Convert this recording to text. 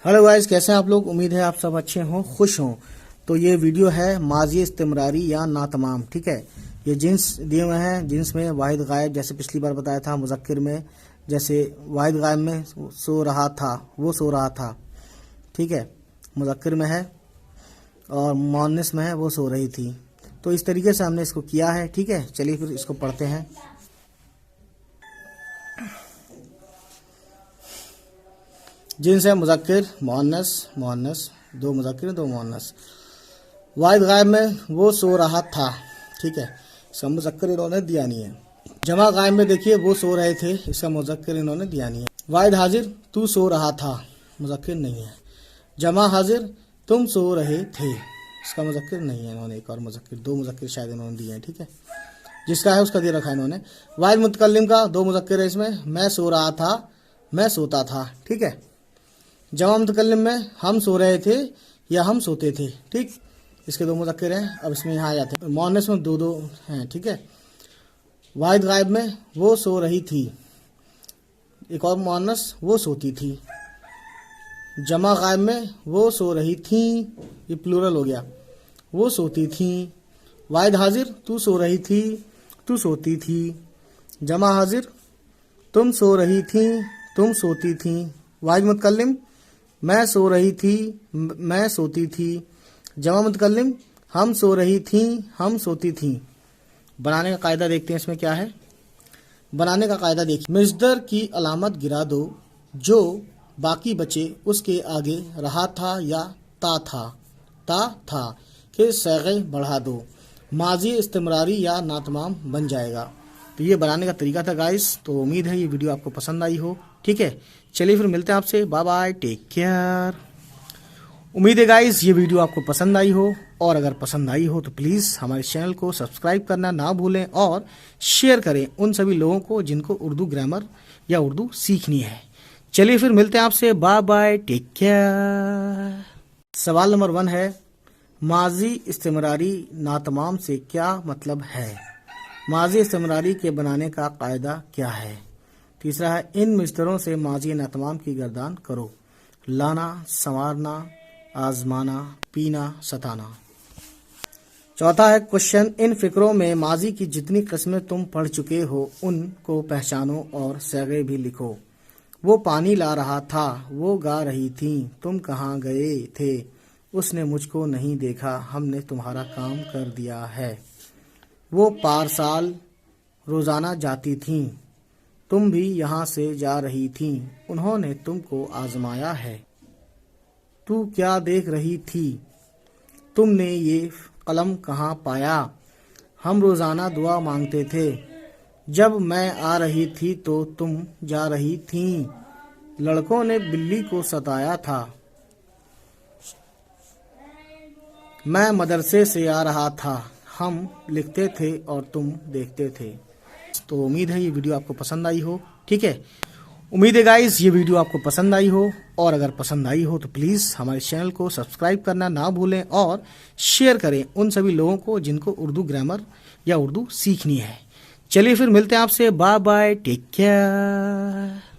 Hello guys, कैसे हैं आप लोग। उम्मीद है आप सब अच्छे हों, खुश हों। तो ये वीडियो है माजी इस्तिमरारी या नातमाम। ठीक है, ये जिन्स दिए हुए हैं। जिन्स में वाहिद गायब, जैसे पिछली बार बताया था। मुज़क्किर में जैसे वाहिद गायब में सो रहा था, वो सो रहा था। ठीक है, मुज़क्किर में है और मुअन्नस में है वो सो रही थी। तो इस तरीके से हमने इसको किया है। ठीक है, चलिए फिर इसको पढ़ते हैं। जिन्स है मुज़क्किर, मुअन्नस, मुअन्नस, दो मुज़क्किर दो मुअन्नस। वाहिद गायब में वो सो रहा था। ठीक है, इसका मुज़क्किर इन्होंने दिया नहीं है। जमा गायब में देखिए वो सो रहे थे, इसका मुज़क्किर इन्होंने दिया नहीं है। वाहिद हाजिर, तू सो रहा था, मुज़क्किर नहीं है। जमा हाजिर, तुम सो रहे थे, इसका मुज़क्किर नहीं है। इन्होंने एक और मुज़क्किर, दो मुज़क्किर शायद इन्होंने दिए हैं। ठीक है, जिसका है उसका दे रखा है इन्होंने। वाहिद मुतकल्लिम का दो मुज़क्किर है इसमें। मैं सो रहा था, मैं सोता था। ठीक है, जमा मुतकल्लिम में हम सो रहे थे या हम सोते थे। ठीक, इसके दो मुज़क्किर हैं। अब इसमें यहाँ आ जाते हैं। मुअन्नस में दो दो हैं। ठीक है, वाहिद गायब में वो सो रही थी, एक और मुअन्नस वो सोती थी। जमा गायब में वो सो रही थी, ये प्लूरल हो गया, वो सोती थी। वाहिद हाजिर, तू सो रही थी, तू सोती थी। जमा हाजिर, तुम सो रही थी, तुम सोती थी। वाहिद मुतकल्लिम, मैं सो रही थी, मैं सोती थी। जमा मुतकल्लिम, हम सो रही थी, हम सोती थी। बनाने का कायदा देखते हैं इसमें क्या है। बनाने का कायदा देखिए। मज़दर की अलामत गिरा दो, जो बाकी बचे उसके आगे रहा था या ता था के सैगे बढ़ा दो, माजी इस्तिमरारी या नातमाम बन जाएगा। तो ये बनाने का तरीका था गाइस। तो उम्मीद है ये वीडियो आपको पसंद आई हो। ठीक है, चलिए फिर मिलते हैं आपसे। Bye bye, take care. उम्मीद है गाइस ये वीडियो आपको पसंद आई हो, और अगर पसंद आई हो तो प्लीज़ हमारे चैनल को सब्सक्राइब करना ना भूलें और शेयर करें उन सभी लोगों को जिनको उर्दू ग्रामर या उर्दू सीखनी है। चलिए फिर मिलते हैं आपसे। Bye bye, take care. सवाल नंबर 1 है, माजी इस्तिमरारी नातमाम से क्या मतलब है। माजी इस्तिमरारी के बनाने का कायदा क्या है। तीसरा है, इन मिस्तरों से माजी नातमाम की गर्दान करो। लाना, संवारना, आजमाना, पीना, सताना। चौथा है क्वेश्चन, इन फिक्रों में माजी की जितनी किस्में तुम पढ़ चुके हो उनको पहचानो और सैगे भी लिखो। वो पानी ला रहा था, वो गा रही थी, तुम कहाँ गए थे, उसने मुझको नहीं देखा, हमने तुम्हारा काम कर दिया है। वो पारसाल रोजाना जाती थीं, तुम भी यहाँ से जा रही थी, उन्होंने तुमको आजमाया है। तू क्या देख रही थी, तुमने ये कलम कहाँ पाया, हम रोजाना दुआ मांगते थे, जब मैं आ रही थी तो तुम जा रही थी, लड़कों ने बिल्ली को सताया था, मैं मदरसे से आ रहा था, हम लिखते थे और तुम देखते थे। तो उम्मीद है ये वीडियो आपको पसंद आई हो। ठीक है, उम्मीद है गाइस ये वीडियो आपको पसंद आई हो, और अगर पसंद आई हो तो प्लीज़ हमारे चैनल को सब्सक्राइब करना ना भूलें और शेयर करें उन सभी लोगों को जिनको उर्दू ग्रामर या उर्दू सीखनी है। चलिए फिर मिलते हैं आपसे। Bye bye, take care.